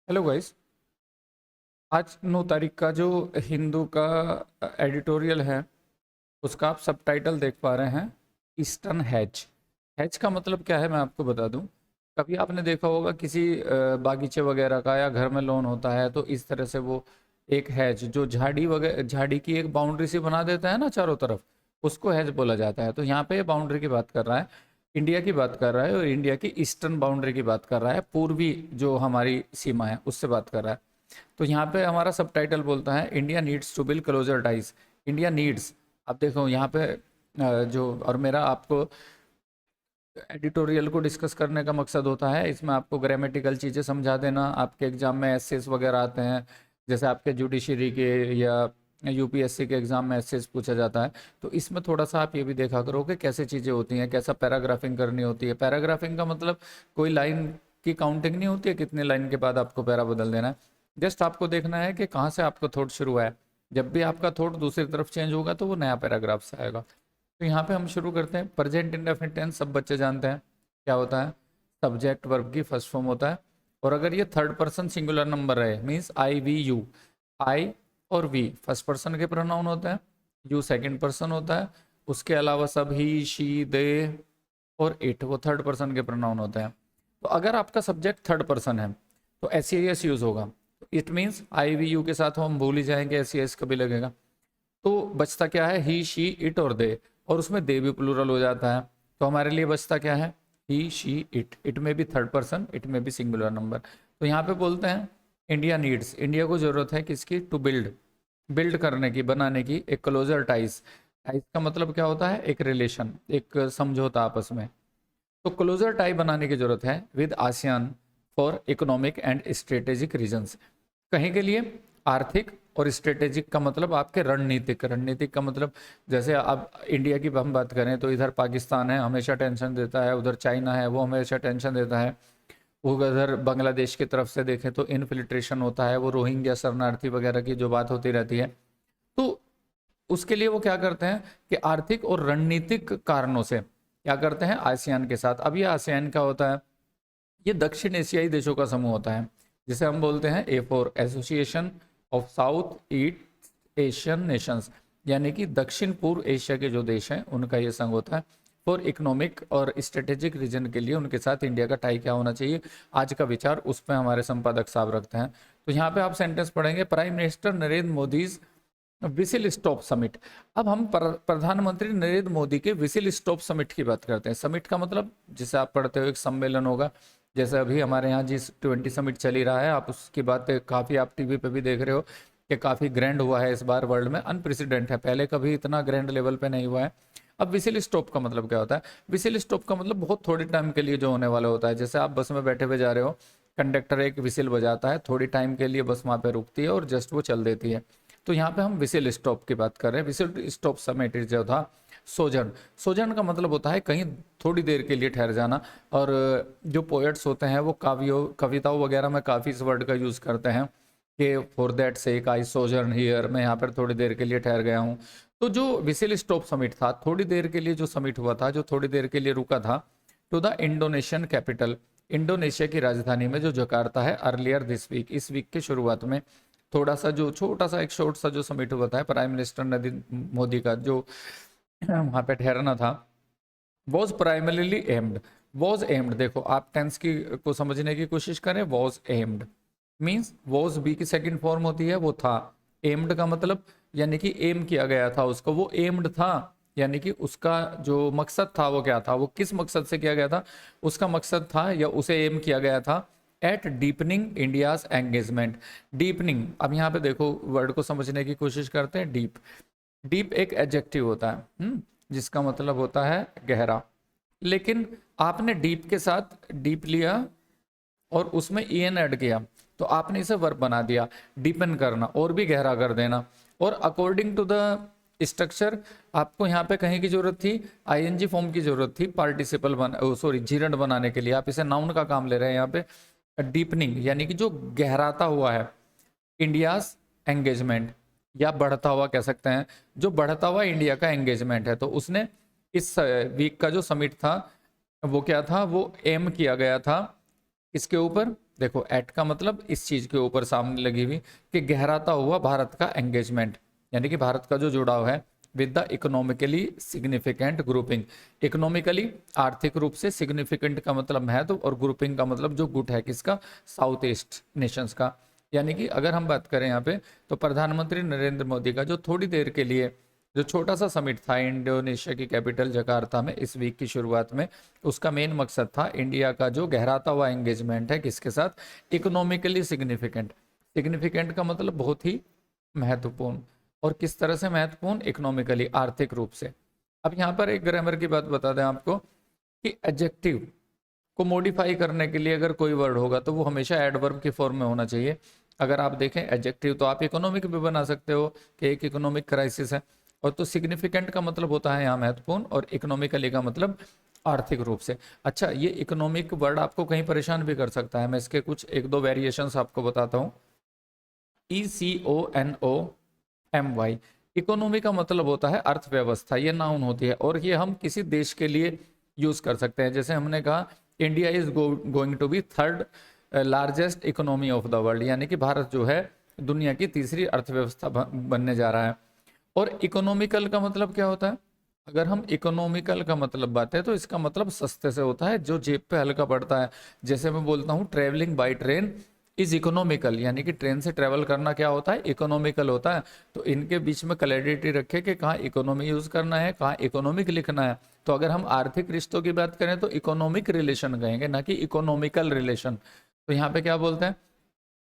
Hello guys. आज 9 तारीख का जो हिंदू का एडिटोरियल है उसका आप सबटाइटल देख पा रहे हैं। Eastern has. हैज का मतलब क्या है मैं आपको बता दूं। कभी आपने देखा होगा किसी बागीचे वगैरह का या घर में लोन होता है तो इस तरह से वो एक हैज जो झाड़ी वगैरह झाड़ी की एक बाउंड्री सी बना देता है ना चारों तरफ, उसको हैज बोला जाता है। तो यहाँ पे ये बाउंड्री की बात कर रहा है, इंडिया की बात कर रहा है और इंडिया की ईस्टर्न बाउंड्री की बात कर रहा है, पूर्वी जो हमारी सीमा है उससे बात कर रहा है। तो यहाँ पे हमारा सबटाइटल बोलता है India needs to build closer ties. India needs. अब देखो यहाँ पे जो और मेरा आपको एडिटोरियल को डिस्कस करने का मकसद होता है इसमें आपको ग्रामेटिकल चीज़ें समझा देना। आपके एग्जाम में एसेस वगैरह आते हैं, जैसे आपके जुडिशरी के या यूपीएससी के एग्जाम में एसेस पूछा जाता है। तो इसमें थोड़ा सा आप ये भी देखा करो कि कैसे चीज़ें होती हैं, कैसा पैराग्राफिंग करनी होती है। पैराग्राफिंग का मतलब कोई लाइन की काउंटिंग नहीं होती है, कितने लाइन के बाद आपको पैरा बदल देना है। जस्ट आपको देखना है कि कहाँ से आपका थॉट शुरू हुआ है। जब भी आपका थॉट दूसरी तरफ चेंज होगा तो वो नया पैराग्राफ से आएगा। तो यहाँ पे हम शुरू करते हैं। प्रेजेंट इंडेफिनिट टेंस सब बच्चे जानते हैं क्या होता है। सब्जेक्ट वर्ब की फर्स्ट फॉर्म होता है। और अगर ये थर्ड पर्सन सिंगुलर नंबर है मीन्स आई वी यू, आई और वी फर्स्ट पर्सन के प्रोनाउन होते हैं, यू सेकंड पर्सन होता है। उसके अलावा सब ही, शी, दे और इट वो थर्ड पर्सन के प्रोनाउन होते हैं। तो अगर आपका सब्जेक्ट थर्ड पर्सन है तो एस सी एस यूज होगा। It means I we you के साथ हम भूल ही जाएंगे, एस सी एस कभी लगेगा। तो बचता क्या है, ही, शी, इट और दे। और उसमें दे भी प्लूरल हो जाता है। तो हमारे लिए बचता क्या है, ही, शी, इट। इट में भी थर्ड पर्सन, इट में भी सिंगुलर नंबर। तो यहाँ पे बोलते हैं इंडिया नीड्स, इंडिया को जरूरत है किसकी, टू बिल्ड, बिल्ड करने की, बनाने की एक क्लोजर टाइज। टाइज का मतलब क्या होता है, एक रिलेशन, एक समझौता आपस में। तो क्लोजर टाई बनाने की जरूरत है with ASEAN for economic and strategic reasons. कहीं के लिए, आर्थिक और स्ट्रेटेजिक का मतलब आपके रणनीतिक, रणनीतिक का मतलब जैसे अब इंडिया की हम बात करें तो इधर पाकिस्तान है हमेशा टेंशन देता है, उधर चाइना है वो हमेशा टेंशन देता है, वो उधर बांग्लादेश की तरफ से देखें तो इनफिल्ट्रेशन होता है, वो रोहिंग्या शरणार्थी वगैरह की जो बात होती रहती है। तो उसके लिए वो क्या करते हैं कि आर्थिक और रणनीतिक कारणों से क्या करते हैं, आसियान के साथ। अब ये आसियान क्या होता है, ये दक्षिण एशियाई देशों का समूह होता है जिसे हम बोलते हैं A4 association of south east Asian Nations, यानी कि दक्षिण पूर्व एशिया के जो देश हैं उनका ये संघ होता है। फॉर इकोनॉमिक और स्ट्रेटेजिक रीजन के लिए उनके साथ इंडिया का टाई क्या होना चाहिए, आज का विचार उस पर हमारे संपादक साहब रखते हैं। तो यहाँ पे आप सेंटेंस पढ़ेंगे, prime minister Narendra Modi whistle stop summit. अब हम प्रधानमंत्री नरेंद्र मोदी के विसिल स्टॉप समिट की बात करते हैं। समिट का मतलब जिसे आप पढ़ते हो एक सम्मेलन होगा, जैसे अभी हमारे यहाँ G20 समिट चल ही रहा है, आप उसकी बात काफ़ी आप टीवी पे भी देख रहे हो कि काफ़ी ग्रैंड हुआ है इस बार, वर्ल्ड में अनप्रेसिडेंट है, पहले कभी इतना ग्रैंड लेवल पे नहीं हुआ है। अब विसिल स्टॉप का मतलब क्या होता है, विसिल स्टॉप का मतलब बहुत थोड़ी टाइम के लिए जो होने वाला होता है। जैसे आप बस में बैठे हुए जा रहे हो, कंडक्टर एक विसिल बजाता है, थोड़ी टाइम के लिए बस वहाँ पे रुकती है और जस्ट वो चल देती है। तो यहाँ पे हम विसिल स्टॉप की बात कर रहे हैं। विसिल स्टॉप समिट जो था, सोजन, सोजन का मतलब होता है कहीं थोड़ी देर के लिए ठहर जाना। और जो पोएट्स होते हैं वो काव्यों कविताओं वगैरह में काफ़ी इस वर्ड का यूज़ करते हैं कि फॉर दैट सेक आई सोजन हियर, मैं यहाँ पर थोड़ी देर के लिए ठहर गया हूँ। तो जो विसिल स्टॉप समिट था, थोड़ी देर के लिए जो समिट हुआ था, जो थोड़ी देर के लिए रुका था, to the Indonesian capital, Indonesia की राजधानी में जो जकार्ता है, अर्लियर दिस वीक, इस वीक के शुरुआत में थोड़ा सा जो छोटा सा एक शॉर्ट सा जो समिट हुआ था प्राइम मिनिस्टर नरेंद्र मोदी का, जो वहां पे ठहरना था, was primarily aimed. Was aimed, देखो आप टेंस की को समझने की कोशिश करें, was aimed means was be की सेकंड फॉर्म होती है, वो था। एम्ड का मतलब यानी कि एम किया गया था उसको, वो एम्ड था, यानी कि उसका जो मकसद था वो क्या था, वो किस मकसद से किया गया था, उसका मकसद था या उसे एम किया गया था at deepening India's engagement. Deepening, अब यहाँ पे देखो वर्ड को समझने की कोशिश करते हैं। डीप, डीप एक एडजेक्टिव होता है जिसका मतलब होता है गहरा, लेकिन आपने डीप के साथ डीप लिया और उसमें en ऐड किया तो आपने इसे वर्ब बना दिया, डीपन करना और भी गहरा कर देना। और अकॉर्डिंग टू द स्ट्रक्चर आपको यहाँ पे कहीं की जरूरत थी, आईएनजी फॉर्म की जरूरत थी पार्टिसिपल सॉरी जीरंड बनाने के लिए, आप इसे नाउन का काम ले रहे हैं यहाँ पे। डीपनिंग यानी कि जो गहराता हुआ है, इंडियाज एंगेजमेंट या बढ़ता हुआ कह सकते हैं, जो बढ़ता हुआ इंडिया का एंगेजमेंट है। तो उसने इस वीक का जो समिट था वो क्या था, वो एम किया गया था इसके ऊपर देखो, एट का मतलब इस चीज के ऊपर सामने लगी हुई कि गहराता हुआ भारत का एंगेजमेंट, यानी कि भारत का जो जुड़ाव है with the economically significant grouping. Economically आर्थिक रूप से, सिग्निफिकेंट का मतलब महत्व, और ग्रुपिंग का मतलब जो गुट है किसका, साउथ ईस्ट नेशंस का। यानी कि अगर हम बात करें यहाँ पे, तो प्रधानमंत्री नरेंद्र मोदी का जो थोड़ी देर के लिए जो छोटा सा समिट था इंडोनेशिया की कैपिटल जकार्ता में इस वीक की शुरुआत में, उसका मेन मकसद था इंडिया का जो गहराता हुआ एंगेजमेंट है किसके साथ, इकोनॉमिकली सिग्निफिकेंट। सिग्निफिकेंट का मतलब बहुत ही महत्वपूर्ण, और किस तरह से महत्वपूर्ण, इकोनॉमिकली आर्थिक रूप से। अब यहाँ पर एक ग्रामर की बात बता दें आपको कि एडजेक्टिव को मॉडिफाई करने के लिए अगर कोई वर्ड होगा तो वो हमेशा एडवर्ब की फॉर्म में होना चाहिए। अगर आप देखें एडजेक्टिव, तो आप इकोनॉमिक भी बना सकते हो कि एक इकोनॉमिक क्राइसिस है, और तो सिग्निफिकेंट का मतलब होता है यहाँ महत्वपूर्ण, और इकोनॉमिकली का मतलब आर्थिक रूप से। अच्छा, ये इकोनॉमिक वर्ड आपको कहीं परेशान भी कर सकता है, मैं इसके कुछ एक दो वेरिएशंस आपको बताता हूँ। ECONOMY, इकोनॉमी का मतलब होता है अर्थव्यवस्था, ये नाउन होती है, और ये हम किसी देश के लिए यूज कर सकते हैं। जैसे हमने कहा India is going to be third largest economy of the world, यानी कि भारत जो है दुनिया की तीसरी अर्थव्यवस्था बनने जा रहा है। और इकोनॉमिकल का मतलब क्या होता है, अगर हम इकोनॉमिकल का मतलब बात है तो इसका मतलब सस्ते से होता है, जो जेब पे हल्का पड़ता है। जैसे मैं बोलता हूँ travelling by train is economical, यानी कि ट्रेन से ट्रेवल करना क्या होता है, इकोनॉमिकल होता है। तो इनके बीच में क्लैरिटी रखे कि कहाँ इकोनॉमी यूज करना है, कहाँ इकोनॉमिक लिखना है। तो अगर हम आर्थिक रिश्तों की बात करें तो इकोनॉमिक रिलेशन कहेंगे, ना कि इकोनॉमिकल रिलेशन। तो यहाँ पे क्या बोलते हैं,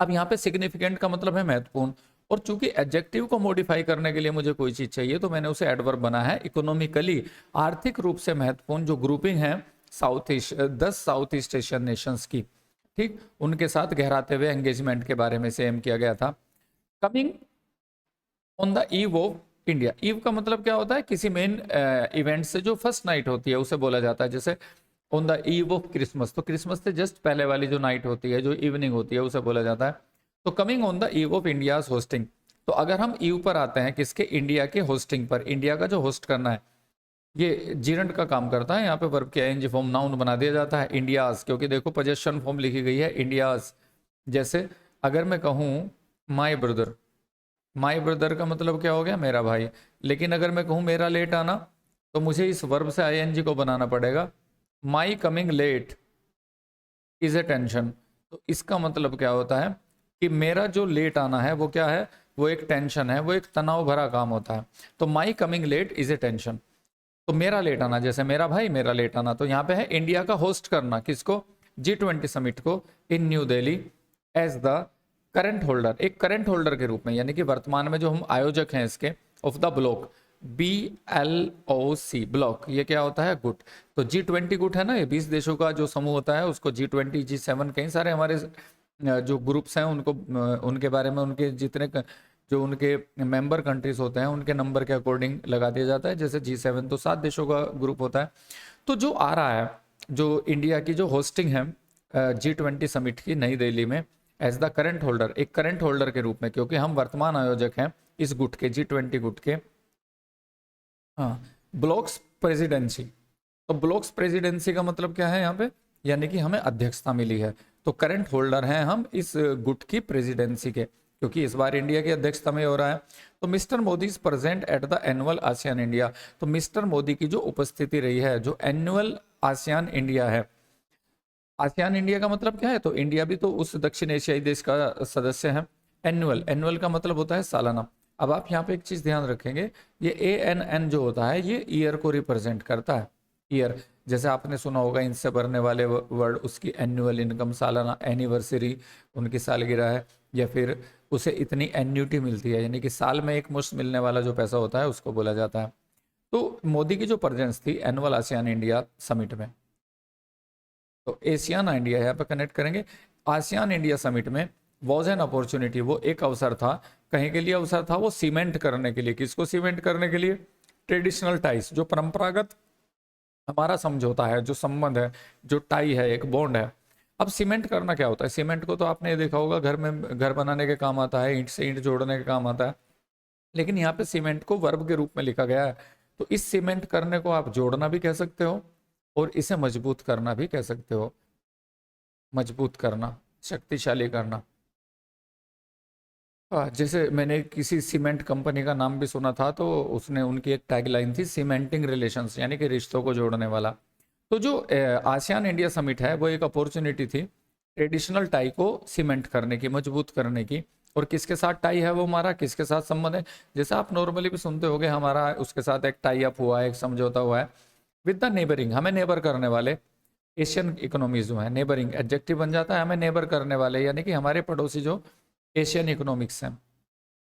अब यहाँ पे सिग्निफिकेंट का मतलब है महत्वपूर्ण, और चूंकि एडजेक्टिव को मॉडिफाई करने के लिए मुझे कोई चीज चाहिए तो मैंने उसे एडवर्ब बना है। इकोनॉमिकली आर्थिक रूप से महत्वपूर्ण जो ग्रुपिंग है south east 10 south east Asian Nations की, ठीक, उनके साथ गहराते हुए एंगेजमेंट के बारे में से एम किया गया था। Coming on the eve of India, eve का मतलब क्या होता है, किसी मेन इवेंट से जो फर्स्ट नाइट होती है उसे बोला जाता है। जैसे on the eve of Christmas, तो क्रिसमस से जस्ट पहले वाली जो नाइट होती है, जो इवनिंग होती है, उसे बोला जाता है। तो coming on the eve of India's hosting, तो अगर हम ईव पर आते हैं किसके, इंडिया के होस्टिंग पर, इंडिया का जो होस्ट करना है, ये जीरंड का काम करता है। यहाँ पे वर्ब के आईएनजी फॉर्म नाउन बना दिया जाता है इंडियाज, क्योंकि देखो पोजेशन फॉर्म लिखी गई है इंडियाज। जैसे अगर मैं कहूँ माई ब्रदर, माई ब्रदर का मतलब क्या हो गया, मेरा भाई। लेकिन अगर मैं कहूँ मेरा लेट आना, तो मुझे इस वर्ब से आईएनजी को बनाना पड़ेगा। My coming late is a tension, तो इसका मतलब क्या होता है कि मेरा जो लेट आना है वो क्या है, वो एक टेंशन है, वो एक तनाव भरा काम होता है। तो my coming late is a tension, तो मेरा लेट आना, जैसे मेरा भाई मेरा लेट आना, तो यहाँ पे है इंडिया का होस्ट करना किसको, G20 समिट को in New Delhi as the current holder, एक करंट होल्डर के रूप में, यानी कि वर्तमान में जो हम आयोजक हैं इसके, of the block, BLOC block, ये क्या होता है, गुट। तो G20 गुट है ना, ये 20 देशों का जो समूह होता है उसको G20 G7 कई सारे हमारे जो ग्रुप्स हैं उनको उनके बारे में, उनके जितने जो उनके मेंबर कंट्रीज होते हैं उनके नंबर के अकॉर्डिंग लगा दिया जाता है। जैसे G7 तो 7 देशों का ग्रुप होता है। तो जो आ रहा है, जो इंडिया की जो होस्टिंग है G20 समिट की नई दिल्ली में एज द करंट होल्डर, एक करंट होल्डर के रूप में, क्योंकि हम वर्तमान आयोजक हैं इस गुट के, G20 गुट के। हाँ, ब्लॉक्स प्रेसिडेंसी, तो ब्लॉक्स प्रेसिडेंसी का मतलब क्या है यहाँ पे, यानी कि हमें अध्यक्षता मिली है। तो करंट होल्डर हैं हम इस गुट की प्रेसिडेंसी के, क्योंकि इस बार इंडिया की अध्यक्षता में हो रहा है। तो mister Modi is present at the annual ASEAN India, तो मिस्टर मोदी की जो उपस्थिति रही है जो एनुअल आसियान इंडिया है, आसियान इंडिया का मतलब क्या है, तो इंडिया भी तो उस दक्षिण एशियाई देश का सदस्य है। एनुअल, एनुअल का मतलब होता है सालाना। अब आप यहाँ पे एक चीज ध्यान रखेंगे, ये ANN जो होता है ये ईयर को रिप्रेजेंट करता है, ईयर। जैसे आपने सुना होगा इनसे भरने वाले वर्ड, उसकी एनुअल इनकम, सालाना, एनिवर्सरी उनकी सालगिरह है, या फिर उसे इतनी एन्यूटी मिलती है, यानी कि साल में एक मुश्त मिलने वाला जो पैसा होता है उसको बोला जाता है। तो मोदी की जो प्रेजेंस थी एनुअल आसियान इंडिया समिट में, तो एशियान इंडिया यहाँ पे कनेक्ट करेंगे, आसियान इंडिया समिट में वॉज एन अपॉर्चुनिटी, वो एक अवसर था, कहीं के लिए अवसर था, वो सीमेंट करने के लिए, किसको सीमेंट करने के लिए, ट्रेडिशनल टाइस, जो परंपरागत हमारा समझौता है, जो संबंध है, जो टाई है, एक बॉन्ड है। अब सीमेंट करना क्या होता है, सीमेंट को तो आपने देखा होगा घर में, घर बनाने के काम आता है, ईंट से ईंट जोड़ने के काम आता है, लेकिन यहाँ पे सीमेंट को वर्ब के रूप में लिखा गया है। तो इस सीमेंट करने को आप जोड़ना भी कह सकते हो और इसे मजबूत करना भी कह सकते हो। मजबूत करना, शक्तिशाली करना। जैसे मैंने किसी सीमेंट कंपनी का नाम भी सुना था, तो उसने उनकी एक टैगलाइन थी सीमेंटिंग रिलेशंस, यानी कि रिश्तों को जोड़ने वाला। तो जो आसियान इंडिया समिट है वो एक अपॉर्चुनिटी थी ट्रेडिशनल टाई को सीमेंट करने की, मजबूत करने की। और किसके साथ टाई है वो हमारा, किसके साथ संबंध है? जैसे आप नॉर्मली भी सुनते होंगे, हमारा उसके साथ एक टाई अप हुआ है, एक समझौता हुआ है विद द नेबरिंग, हमें नेबर करने वाले एशियन इकोनॉमीज जो है। नेबरिंग एडजेक्टिव बन जाता है, हमें नेबर करने वाले, यानी कि हमारे पड़ोसी जो एशियन इकोनॉमिक्स हैं,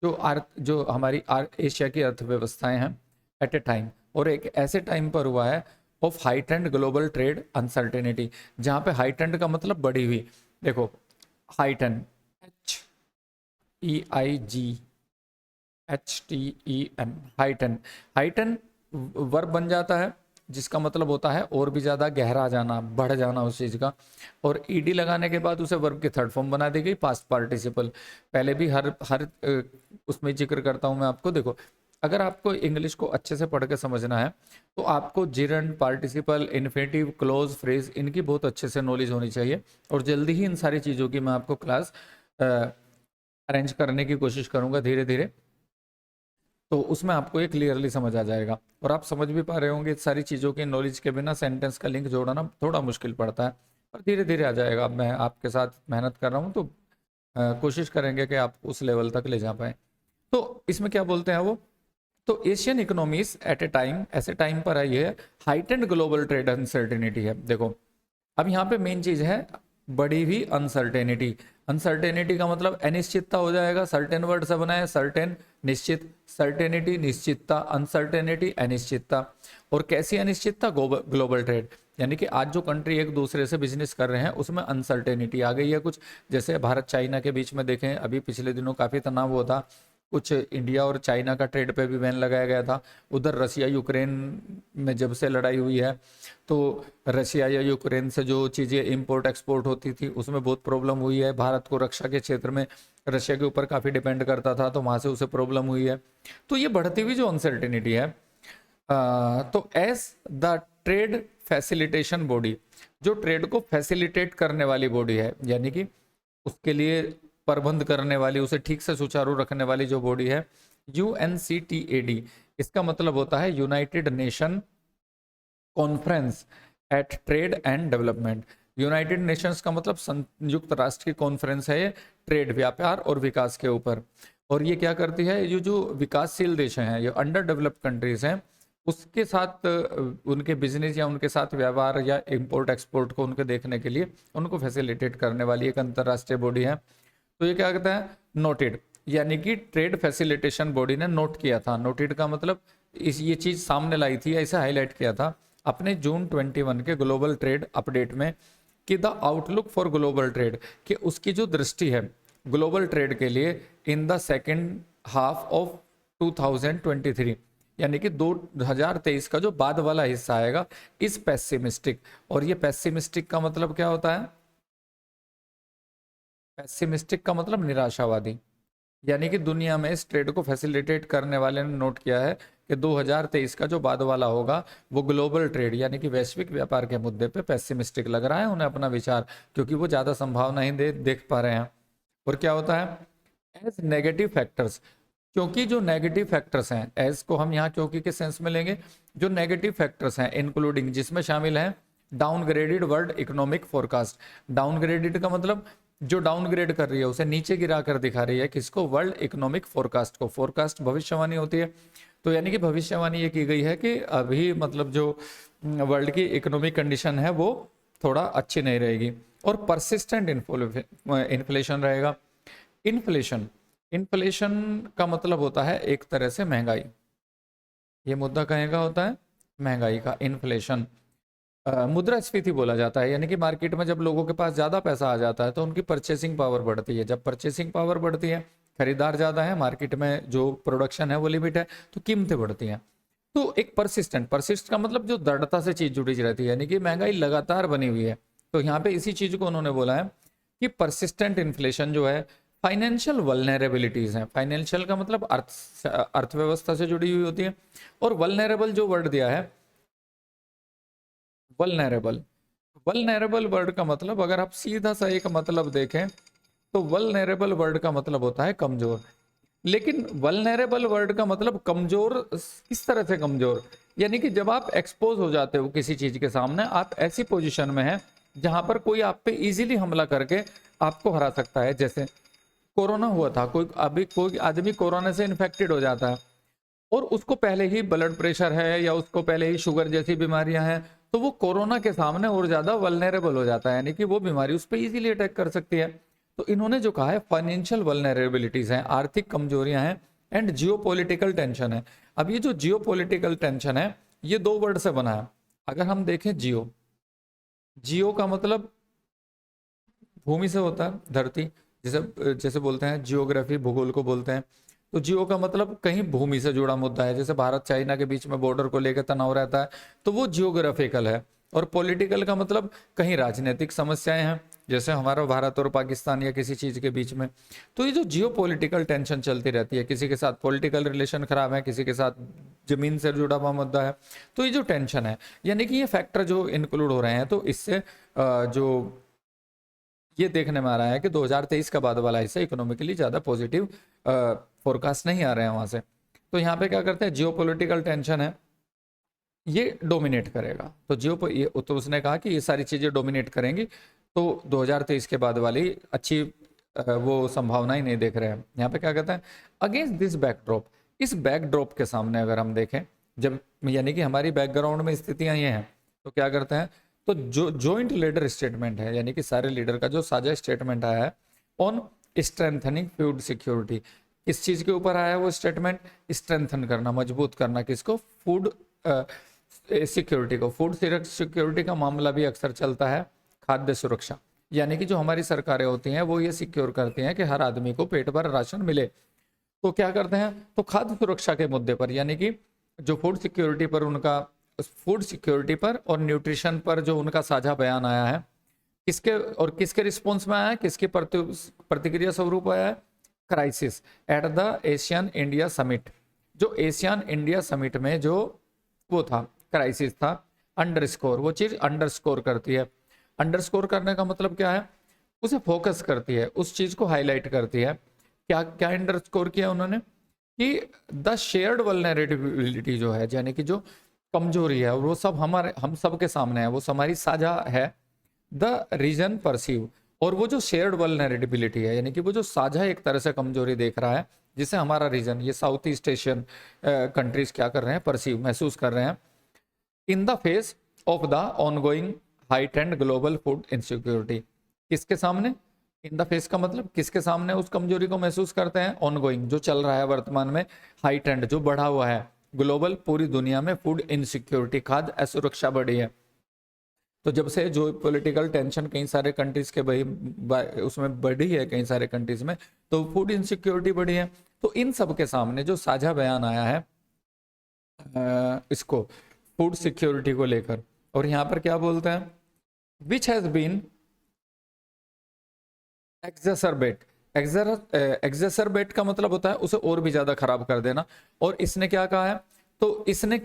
जो हमारी एशिया की अर्थव्यवस्थाएं हैं एट ए टाइम। और एक ऐसे टाइम पर हुआ है of heightened global trade uncertainty, जहाँ पे हाइटेंड का मतलब बढ़ी हुई। देखो heightened, HEIGHTEN, heightened. Heightened verb बन जाता है जिसका मतलब होता है और भी ज़्यादा गहरा जाना, बढ़ जाना उस चीज़ का। और ईडी लगाने के बाद उसे वर्ब की थर्ड फॉर्म बना दी गई, पास्ट पार्टिसिपल। पहले भी हर उसमें जिक्र करता हूँ मैं आपको। देखो, अगर आपको इंग्लिश को अच्छे से पढ़ के समझना है तो आपको gerund, participle, infinitive, close, phrase, इनकी बहुत अच्छे से नॉलेज होनी चाहिए। और जल्दी ही इन सारी चीज़ों की मैं आपको क्लास अरेंज करने की कोशिश करूंगा धीरे धीरे, तो उसमें आपको ये क्लियरली समझ आ जाएगा। और आप समझ भी पा रहे होंगे, इस सारी चीज़ों की नॉलेज के बिना सेंटेंस का लिंक जोड़ना थोड़ा मुश्किल पड़ता है, पर धीरे धीरे आ जाएगा। अब मैं आपके साथ मेहनत कर रहा हूँ, तो कोशिश करेंगे कि आप उस लेवल तक ले जा पाए। तो इसमें क्या बोलते हैं वो, तो Asian economies at a time, ऐसे टाइम पर आई है हाइटेंड ग्लोबल ट्रेड अनसर्टेनिटी है। देखो, अब यहाँ पे मेन चीज है बड़ी हुई अनसर्टेनिटी। अनसर्टेनिटी का मतलब अनिश्चितता हो जाएगा, सर्टेन वर्ड से बना है, सर्टेन निश्चित, सर्टेनिटी निश्चितता, अनसर्टेनिटी अनिश्चितता। और कैसी अनिश्चितता? ग्लोबल ट्रेड, यानी कि आज जो कंट्री एक दूसरे से बिजनेस कर रहे हैं उसमें अनसर्टेनिटी आ गई है कुछ। जैसे भारत चाइना के बीच में देखें, अभी पिछले दिनों काफ़ी तनाव हुआ था, कुछ इंडिया और चाइना का ट्रेड पे भी बैन लगाया गया था। उधर रसिया यूक्रेन में जब से लड़ाई हुई है, तो रशिया या यूक्रेन से जो चीज़ें इंपोर्ट एक्सपोर्ट होती थी उसमें बहुत प्रॉब्लम हुई है। भारत को रक्षा के क्षेत्र में रशिया के ऊपर काफ़ी डिपेंड करता था, तो वहाँ से उसे प्रॉब्लम हुई है। तो ये बढ़ती हुई जो अनसर्टेनिटी है, तो as the trade facilitation body, जो ट्रेड को फैसिलिटेट करने वाली बॉडी है, यानी कि उसके लिए प्रबंध करने वाली, उसे ठीक से सुचारू रखने वाली जो बॉडी है, UNCTAD, इसका मतलब होता है United Nation conference at trade and development. United Nations का मतलब संयुक्त राष्ट्र की कॉन्फ्रेंस है ये ट्रेड, व्यापार और विकास के ऊपर। और ये क्या करती है, ये जो विकासशील देश हैं, ये अंडर डेवलप्ड कंट्रीज हैं, उसके साथ उनके बिजनेस या उनके साथ व्यवहार या इंपोर्ट एक्सपोर्ट को उनके देखने के लिए उनको फैसिलिटेट करने वाली एक अंतर्राष्ट्रीय बॉडी है। तो ये क्या कहता है, नोटेड, यानी कि ट्रेड फैसिलिटेशन बॉडी ने नोट किया था। नोटेड का मतलब ये चीज सामने लाई थी, ऐसे हाईलाइट किया था अपने जून 21 के ग्लोबल ट्रेड अपडेट में कि the outlook for global trade, कि उसकी जो दृष्टि है ग्लोबल ट्रेड के लिए in the second half of 2023, यानी कि 2023 का जो बाद वाला हिस्सा आएगा, इस पेसिमिस्टिक। और ये पेसिमिस्टिक का मतलब क्या होता है? पेसिमिस्टिक का मतलब निराशावादी, यानी कि दुनिया में इस ट्रेड को फैसिलिटेट करने वाले ने नोट किया है कि 2023 का जो बाद वाला होगा वो ग्लोबल ट्रेड यानी कि वैश्विक व्यापार के मुद्दे पे पेसिमिस्टिक लग रहा है उन्हें अपना विचार, क्योंकि वो ज़्यादा संभावना ही देख पा रहे हैं। और क्या होता है, एज नेगेटिव फैक्टर्स, क्योंकि जो नेगेटिव फैक्टर्स हैं, एज को हम यहाँ क्योंकि के सेंस में लेंगे, जो नेगेटिव फैक्टर्स हैं इंक्लूडिंग, जिसमें शामिल है downgraded world economic forecast. Downgraded का मतलब जो डाउनग्रेड कर रही है, उसे नीचे गिरा कर दिखा रही है, किसको? वर्ल्ड इकोनॉमिक फोरकास्ट को। फोरकास्ट भविष्यवाणी होती है, तो यानी कि भविष्यवाणी ये की गई है कि अभी मतलब जो वर्ल्ड की इकोनॉमिक कंडीशन है वो थोड़ा अच्छी नहीं रहेगी। और परसिस्टेंट इन्फ्लेशन रहेगा। इन्फ्लेशन, इन्फ्लेशन का मतलब होता है एक तरह से महंगाई। ये मुद्दा कहीं का होता है? महंगाई का, इन्फ्लेशन। मुद्रास्फीति बोला जाता है, यानी कि मार्केट में जब लोगों के पास ज़्यादा पैसा आ जाता है तो उनकी परचेसिंग पावर बढ़ती है। जब परचेसिंग पावर बढ़ती है, खरीदार ज़्यादा है, मार्केट में जो प्रोडक्शन है वो लिमिट है, तो कीमतें बढ़ती हैं। तो एक परसिस्टेंट, परसिस्ट का मतलब जो दृढ़ता से चीज़ जुड़ी रहती है, यानी कि महंगाई लगातार बनी हुई है। तो यहाँ पे इसी चीज़ को उन्होंने बोला है कि परसिस्टेंट इन्फ्लेशन जो है फाइनेंशियल वल्नरेबिलिटीज हैं। फाइनेंशियल का मतलब अर्थव्यवस्था से जुड़ी हुई होती है, और वल्नरेबल जो वर्ड दिया है, वल्नरेबल, वल्नरेबल वर्ड का मतलब, अगर आप सीधा सा एक मतलब देखें तो वल्नरेबल वर्ड का मतलब होता है कमजोर। लेकिन वल्नरेबल वर्ड का मतलब कमजोर किस तरह से कमजोर, यानी कि जब आप एक्सपोज हो जाते हो किसी चीज के सामने, आप ऐसी पोजीशन में हैं जहां पर कोई आप पे इजीली हमला करके आपको हरा सकता है। जैसे कोरोना हुआ था, कोई आदमी कोरोना से इन्फेक्टेड हो जाता है और उसको पहले ही ब्लड प्रेशर है या उसको पहले ही शुगर जैसी बीमारियां हैं, तो वो कोरोना के सामने और ज्यादा वल्नरेबल हो जाता है, यानी कि वो बीमारी उस पर इजीली अटैक कर सकती है। तो इन्होंने जो कहा है फाइनेंशियल वल्नरेबिलिटीज हैं, आर्थिक कमजोरियां हैं, एंड जियोपॉलिटिकल टेंशन है। अब ये जो जियोपॉलिटिकल टेंशन है, ये दो वर्ड से बना है। अगर हम देखें जियो, जियो का मतलब भूमि से होता है, धरती, जैसे जैसे बोलते हैं जियोग्राफी, भूगोल को बोलते हैं। तो जियो का मतलब कहीं भूमि से जुड़ा मुद्दा है, जैसे भारत चाइना के बीच में बॉर्डर को लेकर तनाव रहता है, तो वो जियोग्राफिकल है। और पॉलिटिकल का मतलब कहीं राजनीतिक समस्याएं हैं, जैसे हमारा भारत और पाकिस्तान या किसी चीज के बीच में। तो ये जो जियो पॉलिटिकल टेंशन चलती रहती है, किसी के साथ पॉलिटिकल रिलेशन खराब है, किसी के साथ जमीन से जुड़ा हुआ मुद्दा है, तो ये जो टेंशन है, यानी कि ये फैक्टर जो इंक्लूड हो रहे हैं, तो इससे जो ये देखने में आ रहा है कि 2023 का बाद वाला हिस्सा इकोनॉमिकली ज़्यादा पॉजिटिव फोरकास्ट नहीं आ रहे हैं वहाँ से। तो यहाँ पे क्या करते हैं, जियो पोलिटिकल टेंशन है, ये डोमिनेट करेगा। तो तो उसने कहा कि ये सारी चीज़ें डोमिनेट करेंगी, तो 2023 के बाद वाली अच्छी वो संभावनाएं नहीं देख रहे हैं। यहाँ पे क्या कहते हैं, अगेंस्ट दिस बैकड्रॉप, इस बैकड्रॉप के सामने अगर हम देखें, जब यानी कि हमारी बैकग्राउंड में स्थितियां ये हैं, तो क्या करते हैं, तो जो जॉइंट लीडर स्टेटमेंट है, यानी कि सारे लीडर का जो साझा स्टेटमेंट आया है ऑन स्ट्रेंथनिंग फूड सिक्योरिटी, किस चीज के ऊपर आया है वो स्टेटमेंट, स्ट्रेंथन करना, मजबूत करना, किसको, फूड सिक्योरिटी को। फूड सिक्योरिटी का मामला भी अक्सर चलता है, खाद्य सुरक्षा, यानी कि जो हमारी सरकारें होती हैं वो ये सिक्योर करती हैं कि हर आदमी को पेट भर राशन मिले। तो क्या करते हैं, तो खाद्य सुरक्षा के मुद्दे पर, यानी कि जो फूड सिक्योरिटी पर उनका, फूड सिक्योरिटी पर और न्यूट्रिशन पर जो उनका साझा बयान आया है, किसके और किसके रिस्पॉन्स में आया है, किसकी प्रतिक्रिया स्वरूप आया है, crisis at the Asian India summit. जो एशियन इंडिया समिट में जो वो था, क्राइसिस था, अंडरस्कोर, वो चीज अंडरस्कोर करती है। अंडरस्कोर करने का मतलब क्या है, उसे फोकस करती है, उस चीज को हाईलाइट करती है। क्या क्या अंडरस्कोर किया उन्होंने, कि द शेयर्ड वल्नरेबिलिटी जो है, यानी कि जो कमजोरी है वो सब हमारे, हम सब के सामने है, वो हमारी साझा है, द रीजन परसीव, और वो जो शेयर्ड वल्नरेबिलिटी है, यानी कि वो जो साझा एक तरह से कमजोरी देख रहा है, जिसे हमारा रीजन, ये साउथ ईस्ट एशियन कंट्रीज क्या कर रहे हैं, परसीव, महसूस कर रहे हैं, in the face of the ongoing height and global food insecurity. किसके सामने, इन द फेस का मतलब किसके सामने उस कमजोरी को महसूस करते हैं, ऑनगोइंग, जो चल रहा है वर्तमान में, हाइट एंड जो बढ़ा हुआ है, ग्लोबल पूरी दुनिया में फूड इनसिक्योरिटी, खाद्य असुरक्षा बढ़ी है। तो जब से जो पॉलिटिकल टेंशन कई सारे कंट्रीज के उसमें बढ़ी है, कई सारे कंट्रीज में, तो फूड इनसिक्योरिटी बढ़ी है। तो इन सब के सामने जो साझा बयान आया है इसको फूड सिक्योरिटी को लेकर, और यहाँ पर क्या बोलते हैं, विच हैज बीन एक्सेसरबेट। एक्सेसरबेट का मतलब होता है उसे और भी ज्यादा खराब कर देना, और इसने क्या कहा है, तो इसने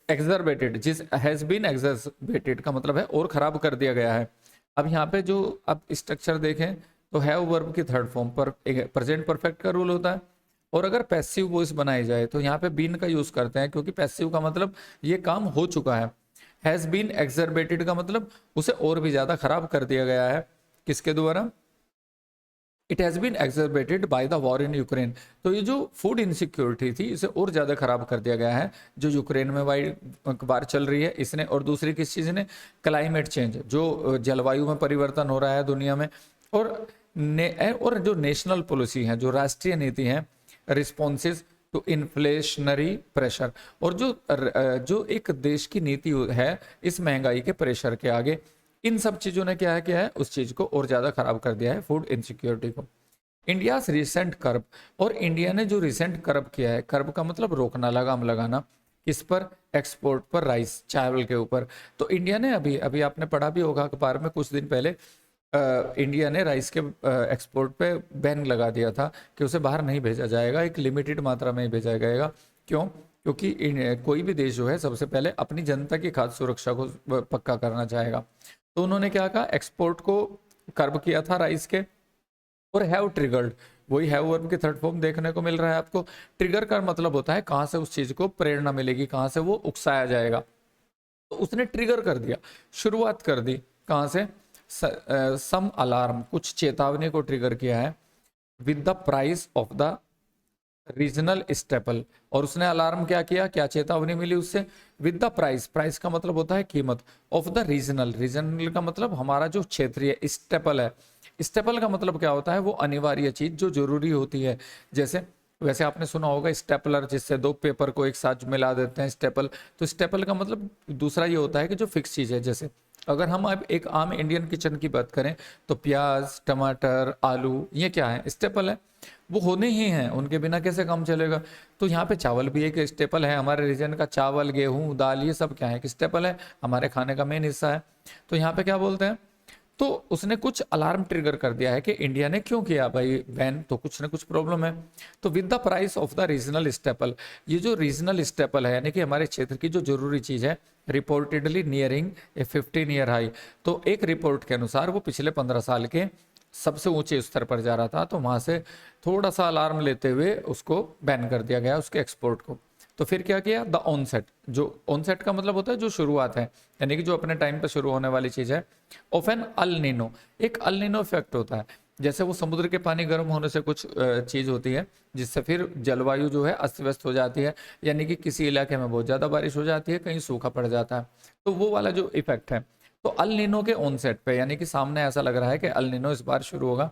एक्सरबेटेड, जिस हैज बीन एक्सरबेटेड का मतलब है और खराब कर दिया गया है। अब यहाँ पे जो आप स्ट्रक्चर देखें, तो हैव वर्ब की थर्ड फॉर्म पर प्रेजेंट परफेक्ट का रूल होता है, और अगर पैसिव वॉइस बनाई जाए तो यहाँ पे बीन का यूज करते हैं, क्योंकि पैसिव का मतलब ये काम हो चुका है। हैज बीन एक्सरबेटेड का मतलब उसे और भी ज्यादा खराब कर दिया गया है, किसके द्वारा, it has been exacerbated by the war in Ukraine. तो ये जो फूड इनसिक्योरिटी थी, इसे और ज्यादा खराब कर दिया गया है जो यूक्रेन में वार चल रही है इसने, और दूसरी किस चीज ने, क्लाइमेट चेंज, जो जलवायु में परिवर्तन हो रहा है दुनिया में, और और जो नेशनल पॉलिसी है, जो राष्ट्रीय नीति है, रिस्पॉन्सेज टू इन्फ्लेशनरी प्रेशर, और जो एक देश की नीति है इस महंगाई के प्रेशर के आगे, इन सब चीजों ने क्या है उस चीज को और ज्यादा खराब कर दिया है, फूड इनसिक्योरिटी को। इंडिया रिसेंट कर्ब, और इंडिया ने जो रिसेंट कर्ब किया है, कर्ब का मतलब रोकना, लगाम लगाना, किस पर, एक्सपोर्ट पर, राइस, चावल के ऊपर। तो इंडिया ने अभी अभी आपने पढ़ा भी होगा अखबार में कुछ दिन पहले, इंडिया ने राइस के एक्सपोर्ट पे बैन लगा दिया था कि उसे बाहर नहीं भेजा जाएगा, एक लिमिटेड मात्रा में ही भेजा जाएगा। क्यों, क्योंकि कोई भी देश जो है सबसे पहले अपनी जनता की खाद्य सुरक्षा को पक्का करना चाहेगा। तो उन्होंने क्या कहा, एक्सपोर्ट को कर्ब किया था राइस के, और हैव ट्रिगर्ड, वही हैव वर्ब की थर्ड फॉर्म देखने को मिल रहा है आपको। ट्रिगर का मतलब होता है कहाँ से उस चीज को प्रेरणा मिलेगी, कहाँ से वो उकसाया जाएगा। तो उसने ट्रिगर कर दिया, शुरुआत कर दी, कहाँ से, सम अलार्म, कुछ चेतावनी को ट्रिगर किया है, with the price of the regional staple. और उसने अलार्म क्या किया, क्या चेतावनी मिली उससे, विद द प्राइस, प्राइस का मतलब होता है कीमत, ऑफ द रीजनल, रीजनल का मतलब हमारा जो क्षेत्रीय, स्टेपल है, स्टेपल का मतलब क्या होता है, वो अनिवार्य चीज जो जरूरी होती है। जैसे वैसे आपने सुना होगा स्टेपलर, जिससे दो पेपर को एक साथ मिला देते हैं, स्टेपल। तो स्टेपल का मतलब दूसरा ये होता है कि जो फिक्स चीज है। जैसे अगर हम अब एक आम इंडियन किचन की बात करें तो प्याज, टमाटर, आलू, ये क्या है, स्टेपल है, वो होने ही हैं, उनके बिना कैसे काम चलेगा। तो यहाँ पे चावल भी एक स्टेपल है, हमारे रीजन का चावल, गेहूं, दाल, ये सब क्या है, एक स्टेपल है, हमारे खाने का मेन हिस्सा है। तो यहाँ पे क्या बोलते हैं, तो उसने कुछ अलार्म ट्रिगर कर दिया है कि इंडिया ने क्यों किया भाई बैन, तो कुछ ना कुछ प्रॉब्लम है। तो with the price of the regional staple, ये जो रीजनल स्टेपल है यानी कि हमारे क्षेत्र की जो जरूरी चीज है, रिपोर्टेडली नियरिंग ए 15 ईयर हाई। तो एक रिपोर्ट के अनुसार वो पिछले 15 साल के सबसे ऊंचे स्तर पर जा रहा था, तो वहां से थोड़ा सा अलार्म लेते हुए उसको बैन कर दिया गया, उसके एक्सपोर्ट को। तो फिर क्या किया, द ऑनसेट, जो ऑनसेट का मतलब होता है जो शुरुआत है, यानी कि जो अपने टाइम पे शुरू होने वाली चीज है, ऑफ एन अल नीनो, एक अल नीनो इफेक्ट होता है। जैसे वो समुद्र के पानी गर्म होने से कुछ चीज होती है, जिससे फिर जलवायु जो है अस्त व्यस्त हो जाती है, यानी कि किसी इलाके में बहुत ज्यादा बारिश हो जाती है, कहीं सूखा पड़ जाता है। तो वो वाला जो इफेक्ट है, तो अल नीनो के ऑनसेट पे, यानी कि सामने ऐसा लग रहा है कि अल नीनो इस बार शुरू होगा,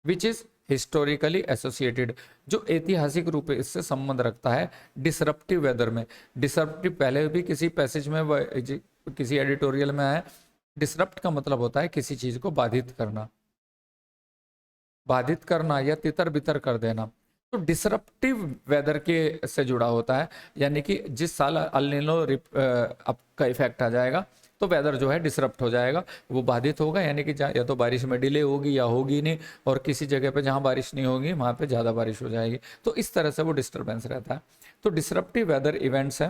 विच इज हिस्टोरिकली एसोसिएटेड, जो ऐतिहासिक रूप से इससे संबंध रखता है डिसरप्टिव वेदर में। डिसरप्टिव पहले भी किसी पैसेज में किसी एडिटोरियल में आया। डिसरप्ट का मतलब होता है किसी चीज को बाधित करना, बाधित करना या तितर बितर कर देना। तो डिसरप्टिव वेदर के से जुड़ा होता है, यानी कि जिस साल अल नीनो का इफेक्ट आ जाएगा तो वेदर जो है डिसरप्ट हो जाएगा, वो बाधित होगा, यानी कि या तो बारिश में डिले होगी या होगी नहीं, और किसी जगह पे जहाँ बारिश नहीं होगी वहाँ पे ज़्यादा बारिश हो जाएगी। तो इस तरह से वो डिस्टर्बेंस रहता है। तो डिसरप्टिव वेदर इवेंट्स है,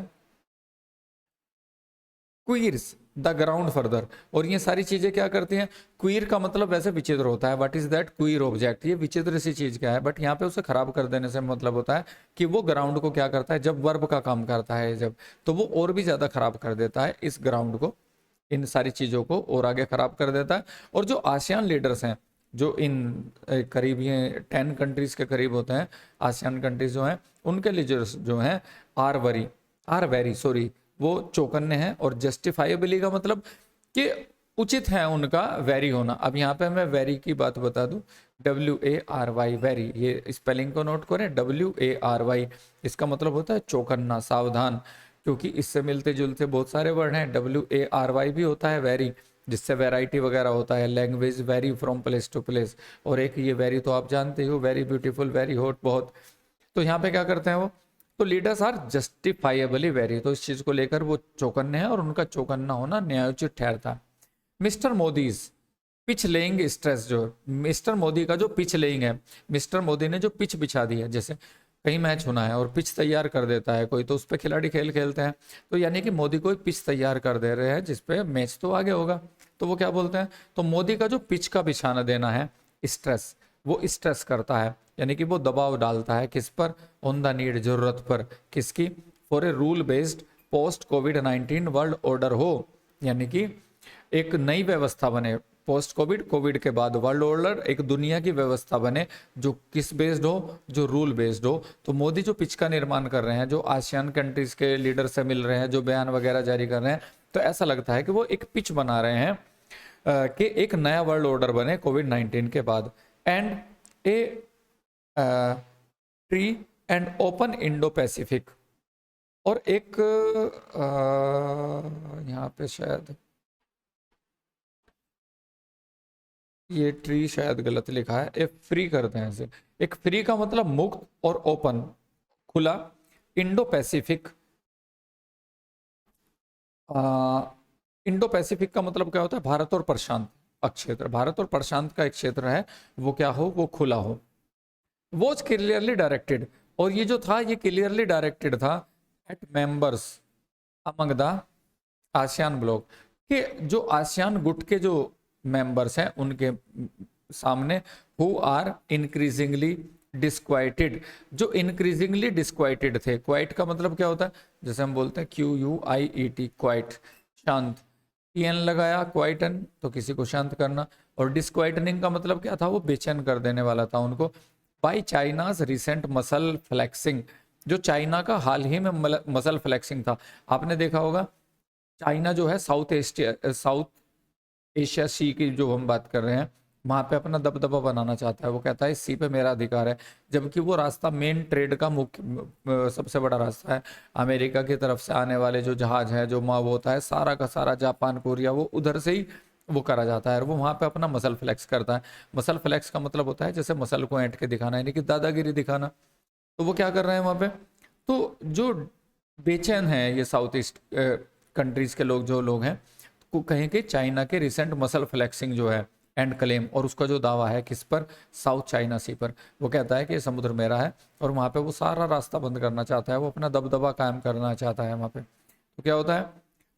क्वीर्स द ग्राउंड फर्दर। और ये सारी चीजें क्या करती हैं, क्वीर का मतलब वैसे विचित्र होता है, what is that, queer object, ये विचित्र सी चीज क्या है, बट यहाँ पे उसे खराब कर देने से मतलब होता है कि वो ग्राउंड को क्या करता है, जब वर्ब का काम करता है जब, तो वो और भी ज्यादा खराब कर देता है इस ग्राउंड को, इन सारी चीजों को और आगे खराब कर देता है। और जो आसियान लीडर्स हैं, जो इन करीब ये 10 कंट्रीज के करीब होते हैं आसियान कंट्रीज जो हैं, उनके लीडर्स जो हैं आर वेरी सॉरी, वो चौकन्ने हैं। और जस्टिफाइबली का मतलब कि उचित है उनका वेरी होना। अब यहाँ पे मैं वेरी की बात बता दूं, WARY वेरी, ये स्पेलिंग को नोट करें, WARY, इसका मतलब होता है चौकन्ना, सावधान, क्योंकि इससे मिलते जुलते बहुत सारे वर्ड हैं। WARY भी होता है वेरी, जिससे वैरायटी वगैरह होता है, language very from place to place. और एक ये वेरी तो आप जानते हो, वेरी ब्यूटीफुल, वेरी हॉट, बहुत। तो यहाँ पे क्या करते हैं वो, तो लीडर्स आर जस्टिफाइबली वेरी, तो इस चीज को लेकर वो चौकन्ने हैं और उनका चौकन्ना होना न्यायोचित ठहरता है। Mister Modi's pitch laying stress, जो मिस्टर मोदी का जो पिच लेइंग है, मिस्टर मोदी ने जो पिच बिछा दी है, जैसे कहीं मैच होना है और पिच तैयार कर देता है कोई, तो उस पर खिलाड़ी खेल खेलते हैं, तो यानी कि मोदी कोई पिच तैयार कर दे रहे हैं जिसपे मैच तो आगे होगा, तो वो क्या बोलते हैं, तो मोदी का जो पिच का बिछाना देना है, स्ट्रेस, वो स्ट्रेस करता है, यानी कि वो दबाव डालता है किस पर, ऑन द नीड, जरूरत पर, किसकी, for a rule based post covid world order हो, यानी कि एक नई व्यवस्था बने पोस्ट कोविड, कोविड के बाद वर्ल्ड ऑर्डर, एक दुनिया की व्यवस्था बने जो किस बेस्ड हो, जो रूल बेस्ड हो। तो मोदी जो पिच का निर्माण कर रहे हैं, जो आसियान कंट्रीज के लीडर से मिल रहे हैं, जो बयान वगैरह जारी कर रहे हैं, तो ऐसा लगता है कि वो एक पिच बना रहे हैं कि एक नया वर्ल्ड ऑर्डर बने कोविड-19 के बाद। And A free and open Indo Pacific, और एक यहाँ पे शायद ये ट्री शायद गलत लिखा है, ए फ्री करते हैं इसे, एक फ्री का मतलब मुक्त और ओपन, खुला, इंडो पैसिफिक, इंडो पैसिफिक का मतलब क्या होता है, भारत और प्रशांत क्षेत्र, भारत और प्रशांत का एक क्षेत्र है, वो क्या हो, वो खुला हो। वॉज क्लियरली डायरेक्टेड, और ये जो था ये क्लियरली डायरेक्टेड था at members among the ASEAN bloc, कि जो आसियान गुट के जो मेंबर्स हैं उनके सामने हु आर इंक्रीजिंगली डिस्क्वाइटेड, जो इंक्रीजिंगली डिस्क्वाइटेड थे। क्वाइट का मतलब क्या होता है, जैसे हम बोलते हैं QUIET, क्वाइट, शांत, EN लगाया क्वाइटन तो किसी को शांत करना, और डिस्क्वाइटनिंग का मतलब क्या था, वो बेचैन कर देने वाला था उनको। By China's recent muscle flexing, जो चाइना का हाल ही में मसल फ्लैक्सिंग था। आपने देखा होगा चाइना जो है साउथ एशिया सी की जो हम बात कर रहे हैं, वहां पे अपना दबदबा बनाना चाहता है। वो कहता है इस सी पे मेरा अधिकार है, जबकि वो रास्ता मेन ट्रेड का मुख्य सबसे बड़ा रास्ता है। अमेरिका की तरफ से आने वाले जो जहाज है, जो वो होता है सारा का सारा, जापान कोरिया, वो उधर से ही वो करा जाता है, और वो वहां पे अपना मसल फ्लेक्स करता है। मसल फ्लेक्स का मतलब होता है जैसे मसल को ऐंठ के दिखाना, यानी कि दादागिरी दिखाना। तो वो क्या कर रहे हैं वहां पे, तो जो बेचैन है ये साउथ ईस्ट कंट्रीज के लोग, जो लोग हैं, को कहें कि चाइना के रिसेंट मसल फ्लेक्सिंग जो है एंड क्लेम, और उसका जो दावा है किस पर, साउथ चाइना सी पर। वो कहता है कि समुद्र मेरा है, और वहाँ पे वो सारा रास्ता बंद करना चाहता है, वो अपना दबदबा कायम करना चाहता है वहाँ पे। तो क्या होता है,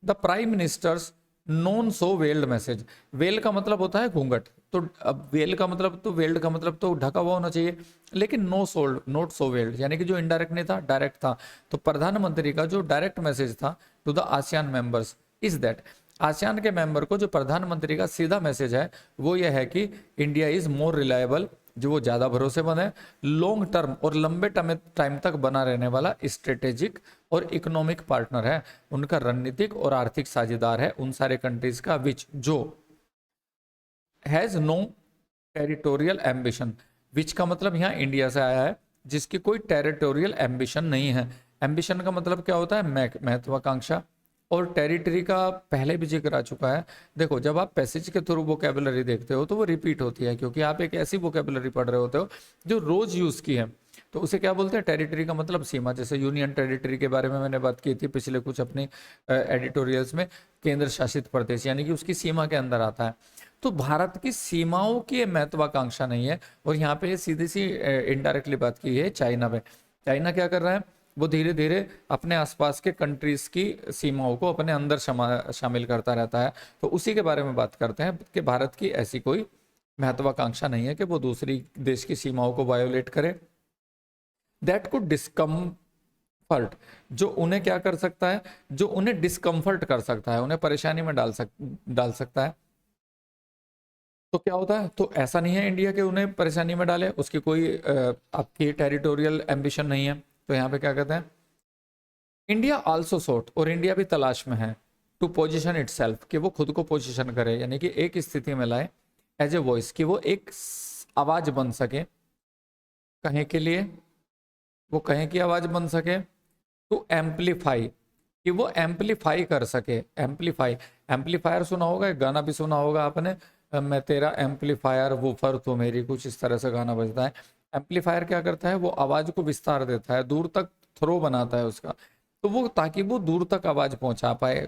the prime ministers non so weld message. Well का मतलब होता है घूंघट, तो अब वेल का मतलब, तो वेल्ड का मतलब तो ढका हुआ होना चाहिए, लेकिन no sold, not so weld, यानी कि जो इनडायरेक्ट नहीं था डायरेक्ट था। तो प्रधानमंत्री का जो डायरेक्ट मैसेज था to the ASEAN members is that, ASEAN के मेंबर को जो प्रधानमंत्री का सीधा मैसेज है वो यह है कि इंडिया इज मोर रिलायबल, जो वो ज़्यादा भरोसेमंद है, लॉन्ग टर्म और लंबे टाइम तक बना रहने वाला स्ट्रेटेजिक और इकोनॉमिक पार्टनर है, उनका रणनीतिक और आर्थिक साझेदार है उन सारे कंट्रीज का, विच जो हैज़ नो टेरिटोरियल एम्बिशन। विच का मतलब यहाँ इंडिया से आया है, जिसकी कोई टेरिटोरियल एम्बिशन नहीं है। एम्बिशन का मतलब क्या होता है, महत्वाकांक्षा, और टेरिटरी का पहले भी जिक्र आ चुका है। देखो जब आप पैसेज के थ्रू वोकेबलरी देखते हो तो वो रिपीट होती है, क्योंकि आप एक ऐसी वोकेबलरी पढ़ रहे होते हो जो रोज यूज की है। तो उसे क्या बोलते हैं, टेरिटरी का मतलब सीमा। जैसे यूनियन टेरिटरी के बारे में मैंने बात की थी पिछले कुछ अपने एडिटोरियल्स में, केंद्र शासित प्रदेश यानी कि उसकी सीमा के अंदर आता है। तो भारत की सीमाओं की महत्वाकांक्षा नहीं है, और यहाँ पे सीधी सी इनडायरेक्टली बात की है चाइना पे। चाइना क्या कर रहा है, वो धीरे धीरे अपने आसपास के कंट्रीज की सीमाओं को अपने अंदर शामिल करता रहता है। तो उसी के बारे में बात करते हैं कि भारत की ऐसी कोई महत्वाकांक्षा नहीं है कि वो दूसरी देश की सीमाओं को वायोलेट करे। दैट कुड डिस्कम्फर्ट, जो उन्हें क्या कर सकता है, जो उन्हें डिस्कम्फर्ट कर सकता है, उन्हें परेशानी में डाल सकता है। तो क्या होता है, तो ऐसा नहीं है इंडिया के उन्हें परेशानी में डाले, उसकी कोई आपकी टेरिटोरियल एम्बिशन नहीं है। तो यहाँ पे क्या कहते हैं, इंडिया आल्सो सोट, और इंडिया भी तलाश में है, टू पोजिशन इटसेल्फ, कि वो खुद को पोजिशन करे, यानी कि एक स्थिति में लाए, एज ए वॉइस, कि वो एक आवाज बन सके, कहीं के लिए, वो कहीं की आवाज बन सके, टू एम्पलीफाई, कि वो एम्पलीफाई कर सके। एम्पलीफाई, एम्पलीफायर सुना होगा, एक गाना भी सुना होगा आपने, मैं तेरा एम्पलीफायर वूफर तो मेरी, कुछ इस तरह से गाना बजता है। एम्पलीफायर क्या करता है, वो आवाज को विस्तार देता है, दूर तक थ्रो बनाता है उसका, तो वो ताकि वो दूर तक आवाज पहुंचा पाए,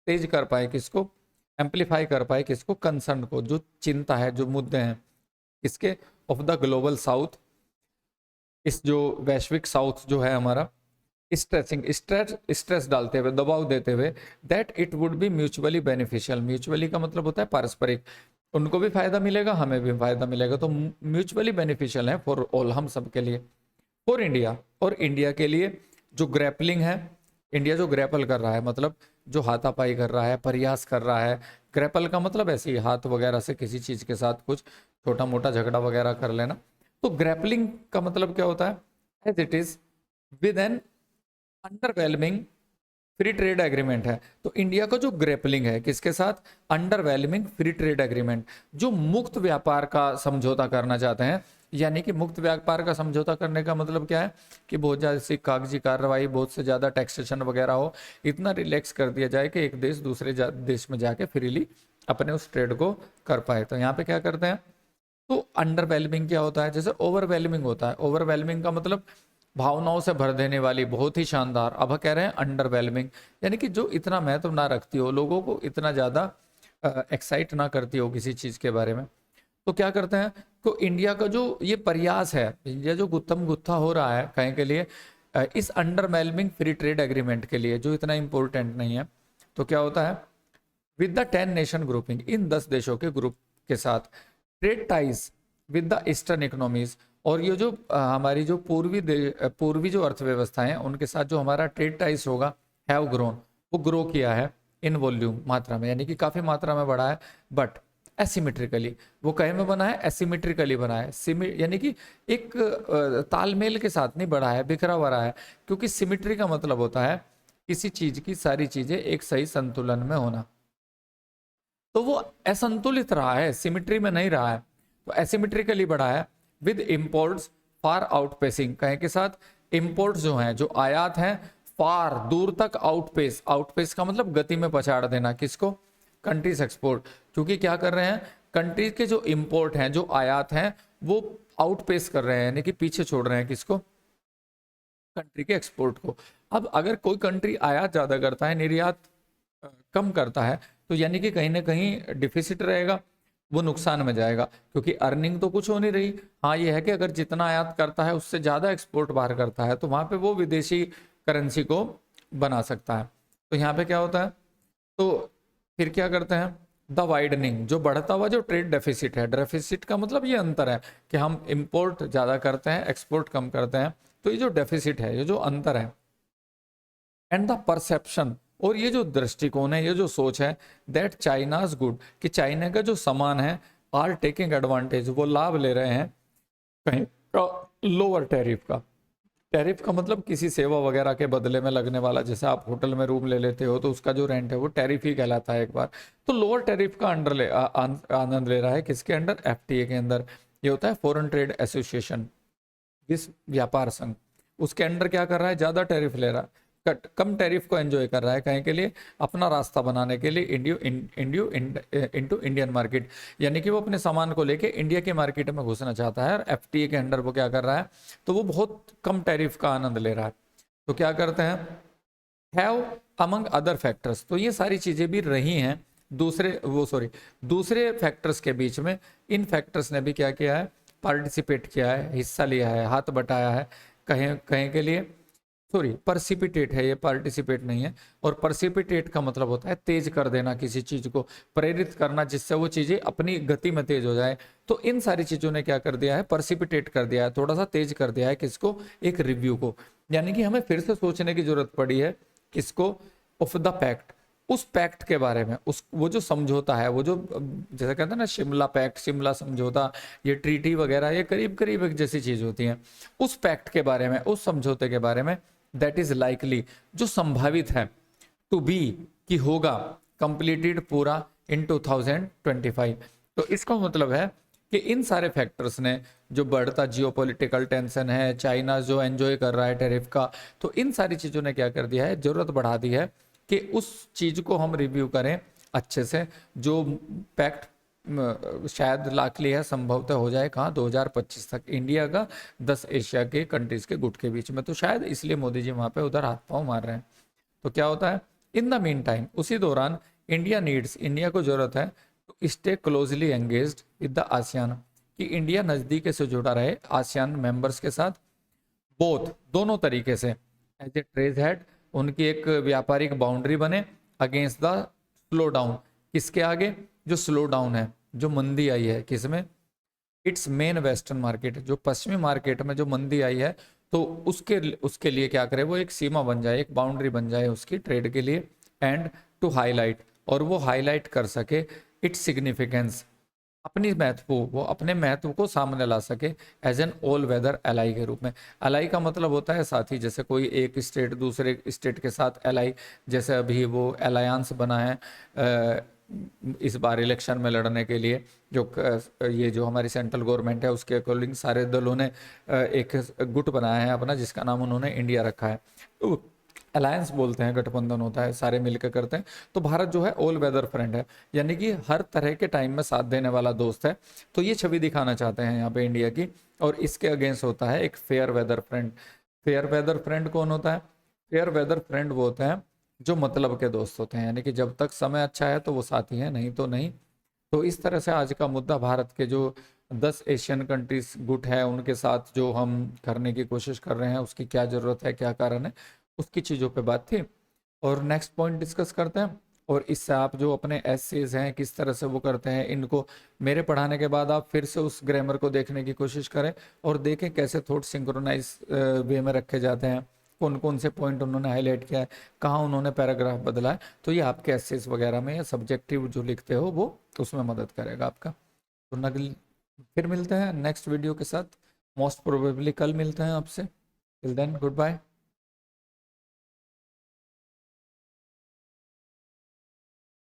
तेज कर पाए किसको, एम्पलीफाई कर पाए किसको, कंसर्न को, जो चिंता है, जो मुद्दे हैं इसके, ऑफ द ग्लोबल साउथ, इस जो वैश्विक साउथ जो है हमारा, स्ट्रेसिंग, स्ट्रेस डालते हुए, दबाव देते हुए, that it would be mutually beneficial. Mutually का मतलब होता है पारस्परिक, उनको भी फायदा मिलेगा, हमें भी फायदा मिलेगा, तो म्यूचुअली बेनिफिशियल है फॉर ऑल, हम सब के लिए, फॉर इंडिया, और इंडिया के लिए जो ग्रैपलिंग है, इंडिया जो ग्रैपल कर रहा है, मतलब जो हाथापाई कर रहा है, प्रयास कर रहा है। ग्रैपल का मतलब ऐसे ही हाथ वगैरह से किसी चीज के साथ कुछ छोटा मोटा झगड़ा वगैरह कर लेना। तो ग्रैपलिंग का मतलब क्या होता है, as it is with an underwhelming free trade agreement है। तो इंडिया का जो ग्रेपलिंग है किसके साथ, अंडरवेलमिंग फ्री ट्रेड एग्रीमेंट, जो मुक्त व्यापार का समझौता करना चाहते हैं। यानी कि मुक्त व्यापार का समझौता करने का मतलब क्या है, कि बहुत ज़्यादा सी कागजी कार्रवाई, बहुत से ज़्यादा टैक्सेशन वगैरह हो, इतना रिलैक्स कर दिया जाए कि एक देश दूसरे देश में जाके फ्रीली अपने उस ट्रेड को कर पाए। तो यहाँ पे क्या करते हैं, तो अंडरवेलमिंग क्या होता है, जैसे ओवरवेलमिंग होता है। ओवरवेलमिंग का मतलब भावनाओं से भर देने वाली, बहुत ही शानदार। अब कह रहे हैं अंडरवेलमिंग, यानी कि जो इतना महत्व ना रखती हो, लोगों को इतना ज़्यादा एक्साइट ना करती हो किसी चीज़ के बारे में। तो क्या करते हैं, तो इंडिया का जो ये प्रयास है, इंडिया जो गुत्थम गुत्था हो रहा है कहीं के लिए, इस अंडरवेलमिंग फ्री ट्रेड एग्रीमेंट के लिए, जो इतना इम्पोर्टेंट नहीं है, तो क्या होता है, विद द 10 नेशन ग्रुपिंग, इन 10 देशों के ग्रुप के साथ, trade ties with the eastern economies, और ये जो हमारी जो पूर्वी जो अर्थव्यवस्था है उनके साथ जो हमारा ट्रेड टाइज होगा, हैव ग्रोन, वो ग्रो किया है इन वॉल्यूम, मात्रा में, यानी कि काफी मात्रा में बढ़ा है, बट एसिमेट्रिकली, वो कहे में बना है, एसिमेट्रिकली बना है, यानी कि एक तालमेल के साथ नहीं बढ़ा है, बिखरा हुआ रहा है, क्योंकि सिमिट्री का मतलब होता है किसी चीज की सारी चीजें एक सही संतुलन में होना, तो वो असंतुलित रहा है, सिमिट्री में नहीं रहा है, तो एसिमेट्रिकली बढ़ा है, विद इंपोर्ट्स फार आउटपेसिंग, कहे के साथ इंपोर्ट्स जो हैं, जो आयात हैं, फार दूर तक आउटपेस, आउटपेस का मतलब गति में पछाड़ देना, किसको, कंट्रीज एक्सपोर्ट, क्योंकि क्या कर रहे हैं, कंट्रीज के जो इंपोर्ट हैं, जो आयात हैं, वो आउटपेस कर रहे हैं, यानी कि पीछे छोड़ रहे हैं, किसको, कंट्री के एक्सपोर्ट को। अब अगर कोई कंट्री आयात ज्यादा करता है, निर्यात कम करता है, तो यानी कि कहीं ना कहीं डिफिसिट रहेगा, वो नुकसान में जाएगा, क्योंकि अर्निंग तो कुछ हो नहीं रही। हाँ ये है कि अगर जितना आयात करता है उससे ज़्यादा एक्सपोर्ट बाहर करता है, तो वहाँ पे वो विदेशी करेंसी को बना सकता है। तो यहाँ पे क्या होता है, तो फिर क्या करते हैं, द वाइडनिंग, जो बढ़ता हुआ जो ट्रेड डेफिसिट है, डेफिसिट का मतलब ये अंतर है कि हम इंपोर्ट ज़्यादा करते हैं, एक्सपोर्ट कम करते हैं, तो ये जो डेफिसिट है, ये जो अंतर है, एंड द परसेप्शन, और ये जो दृष्टिकोण है, ये जो सोच है, दैट चाइनाज गुड, कि चाइना का जो सामान है, आर टेकिंग एडवांटेज, वो लाभ ले रहे हैं कहीं का लोअर टैरिफ का। टैरिफ का मतलब किसी सेवा वगैरह के बदले में लगने वाला, जैसे आप होटल में रूम ले लेते हो तो उसका जो रेंट है वो टैरिफ ही कहलाता है एक बार, तो लोअर टैरिफ का आनंद ले रहा है, किसके अंडर, एफटीए के अंदर। ये होता है फॉरेन ट्रेड एसोसिएशन, विश्व व्यापार संघ, उसके अंडर क्या कर रहा है, ज्यादा टैरिफ ले रहा है, कम टैरिफ को एंजॉय कर रहा है, कहीं के लिए, अपना रास्ता बनाने के लिए, इंटू इंडियन मार्केट, यानी कि वो अपने सामान को लेके इंडिया के मार्केट में घुसना चाहता है, और एफटीए के अंडर वो क्या कर रहा है, तो वो बहुत कम टैरिफ का आनंद ले रहा है। तो क्या करते हैं, हैव अमंग अदर फैक्टर्स, तो ये सारी चीजें भी रही हैं दूसरे फैक्टर्स के बीच में, इन फैक्टर्स ने भी क्या किया है, पार्टिसिपेट किया है, हिस्सा लिया है, हाथ बटाया है, कहीं कहीं के लिए, सॉरी परसिपिटेट है ये, पार्टिसिपेट नहीं है, और परसिपिटेट का मतलब होता है तेज कर देना किसी चीज को, प्रेरित करना जिससे वो चीजें अपनी गति में तेज हो जाए। तो इन सारी चीजों ने क्या कर दिया है, परसिपिटेट कर दिया है, थोड़ा सा तेज कर दिया है, किसको, एक रिव्यू को, यानी कि हमें फिर से सोचने की जरूरत पड़ी है, किसको, ऑफ द पैक्ट, उस पैक्ट के बारे में, उस वो जो समझौता है, वो जो जैसे कहते हैं ना शिमला पैक्ट, शिमला समझौता, ये ट्रीटी वगैरह, ये करीब करीब एक जैसी चीज होती है, उस पैक्ट के बारे में, उस समझौते के बारे में, दैट इज लाइकली, जो संभावित है, टू बी, कि होगा, कंप्लीटेड पूरा इन 2025। तो इसका मतलब है कि इन सारे फैक्टर्स ने, जो बढ़ता जियोपॉलिटिकल टेंशन है, चाइना जो एंजॉय कर रहा है टैरिफ का, तो इन सारी चीजों ने क्या कर दिया है, जरूरत बढ़ा दी है कि उस चीज को हम रिव्यू करें अच्छे से, जो पैक्ट शायद लाखली है, संभवतः हो जाए कहाँ, 2025 तक, इंडिया का 10 एशिया के कंट्रीज के गुट के बीच में, तो शायद इसलिए मोदी जी वहां पे उधर हाथ पांव मार रहे हैं। तो क्या होता है, इन द मीन टाइम, उसी दौरान, इंडिया नीड्स, इंडिया को जरूरत है to stay closely engaged with the ASEAN, कि इंडिया नजदीक से जुड़ा रहे आसियान मेंबर्स के साथ, बोथ, दोनों तरीके से, एज ए ट्रेड हेड, उनकी एक व्यापारिक बाउंड्री बने, अगेंस्ट द स्लो डाउन, किसके आगे, जो स्लो डाउन है, जो मंदी आई है, किसमें, इट्स मेन वेस्टर्न मार्केट, जो पश्चिमी मार्केट में जो मंदी आई है, तो उसके उसके लिए क्या करे, वो एक सीमा बन जाए, एक बाउंड्री बन जाए उसकी ट्रेड के लिए, एंड टू हाईलाइट, और वो हाईलाइट कर सके इट्स सिग्निफिकेंस, अपनी महत्व, वो अपने महत्व को सामने ला सके, as an all weather ally के रूप में। एलाई का मतलब होता है साथी, जैसे कोई एक स्टेट दूसरे स्टेट के साथ एलाई, जैसे अभी वो अलायंस बना है इस बार इलेक्शन में लड़ने के लिए, जो ये जो हमारी सेंट्रल गवर्नमेंट है उसके अकॉर्डिंग सारे दलों ने एक गुट बनाया है अपना, जिसका नाम उन्होंने इंडिया रखा है, तो अलायंस बोलते हैं, गठबंधन होता है, सारे मिलकर करते हैं। तो भारत जो है ऑल वेदर फ्रेंड है, यानी कि हर तरह के टाइम में साथ देने वाला दोस्त है, तो ये छवि दिखाना चाहते हैं यहाँ पे इंडिया की। और इसके अगेंस्ट होता है एक fair weather friend. Fair weather friend कौन होता है, फेयर वेदर फ्रेंड वो होते हैं जो मतलब के दोस्त होते हैं, यानी कि जब तक समय अच्छा है तो वो साथी हैं, नहीं तो नहीं। तो इस तरह से आज का मुद्दा भारत के जो 10 एशियन कंट्रीज गुट है उनके साथ जो हम करने की कोशिश कर रहे हैं, उसकी क्या जरूरत है, क्या कारण है, उसकी चीज़ों पे बात थी। और नेक्स्ट पॉइंट डिस्कस करते हैं, और इससे आप जो अपने एसेज हैं किस तरह से वो करते हैं, इनको मेरे पढ़ाने के बाद आप फिर से उस ग्रामर को देखने की कोशिश करें और देखें कैसे थॉट सिंक्रोनाइज वे में रखे जाते हैं, कौन कौन से पॉइंट उन्होंने हाईलाइट किया है, कहाँ उन्होंने पैराग्राफ बदला है। तो ये आपके एसेज वगैरह में या सब्जेक्टिव जो लिखते हो वो उसमें मदद करेगा आपका। तो नगल फिर मिलते हैं नेक्स्ट वीडियो के साथ, मोस्ट प्रोबेबली कल मिलते हैं आपसे। Till then good bye.